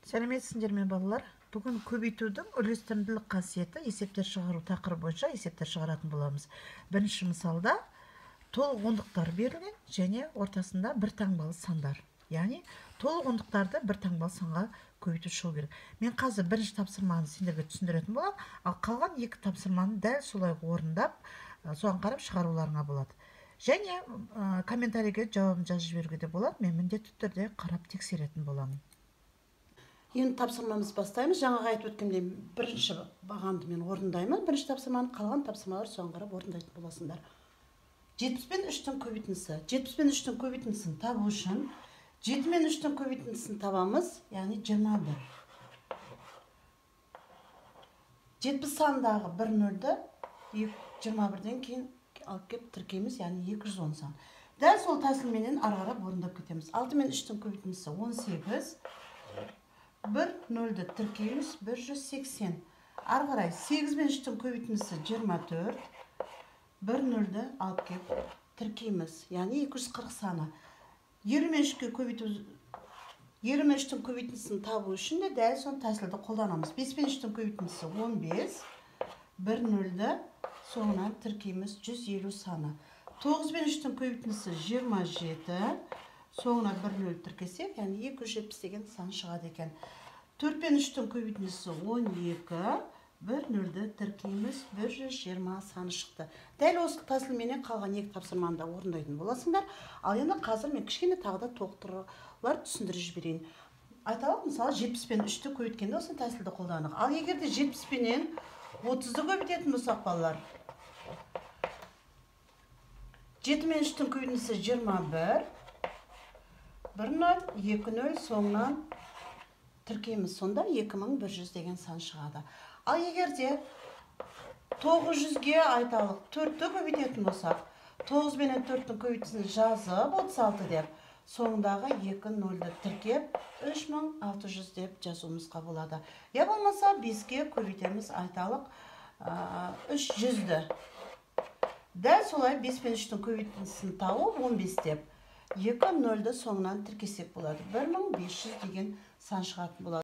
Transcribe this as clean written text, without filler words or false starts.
Сәлеметсіңдер ме балалар? Бүгін көбейтудің үлестірімділік қасиеті есептер шығару тақырыбы бойынша есептер шығаратын боламыз. Бірінші мысалда толық ондықтар берілген және ортасында бір таңбалы сандар. Яғни толық ондықтарды бір таңбалы санға көбейту шығу керек. Мен қазір бірінші тапсырманы сендерге түсіндіретін боламын, ал қалған екі тапсырманы дәл солай орындап, соған қарап шығаруларыңа болады. Және комментарийге жауабын жазып жіберуге де болады. Мен міндетті түрде қарап тексеретін боламын. Енді тапсырмамыз бастаймыз. Жаңағы айтып өткендей бірінші бағанды мен орындаймын. Бірінші тапсырманы, қалған тапсырмалар соған қарап орындайтын боласыңдар. 70 пен 3-тің көбейтіндісі. 70 пен 3-тің көбейтіндісін табу үшін 7 мен 3-тің көбейтіндісін табамыз, яғни 21. 70 сандағы бір нөлді 21-ден кейін алып кеп тіркейміз, яғни 210 сан. Дәл сол тәсілменен ары қарап орындап кетеміз. 6 мен 3-тің көбейтіндісі 18. Бір нөлді тіркейміз, 180. Ары қарай 8 мен 3-тің көбейтіндісі 24. Бір нөлді алып кеп тіркейміз, яғни 240 саны. 20 мен 3-ке көбейту, 20 мен 3-тің көбейтіндісін табу үшін де дәл сол тәсілді қолданамыз. 5 мен 3-тің көбейтіндісі 15. Бір нөлді соңынан тіркейміз, 150 саны. 9 мен 3-тің көбейтіндісі 27. Соңына бір нөл тіркесек, яғни 270 деген сан шығады екен. 4 пен 3-тің көбейтіндісі 12. Бір нөлді тіркейміз, 120 саны шықты. Дәл осы тәсілменен қалған екі тапсырманы да орындайтын боласыңдар. Ал енді қазір мен кішкене тағы да толықтырулар түсіндіріп жіберейін. Айталық, мысалы 70 пен 3-ті көбейткенде осы тәсілді қолданық. Ал егер де 70 пенен 30-ды көбейтетін болсақ, балалар, 7 мен 3-тің көбейтіндісі 21. 1 0, 2 0, соңынан тіркейміз. Сонда 2100 деген сан шығады. Ал егер де 900-ге айталық 4-ті көбейтетін болсақ, 9 менен 4-тің көбейтісін жазып 36 деп, соңындағы 2 нөлді тіркеп 3600 деп жазуымызға болады. Я болмаса 5-ке көбейтеміз, айталық 300-ді. Дәл солай 5 мен 3-тің көбейтісін тауып 15 деп. 2 нөлді соңынан тіркесек болады. 1500 деген сан шығатын болады.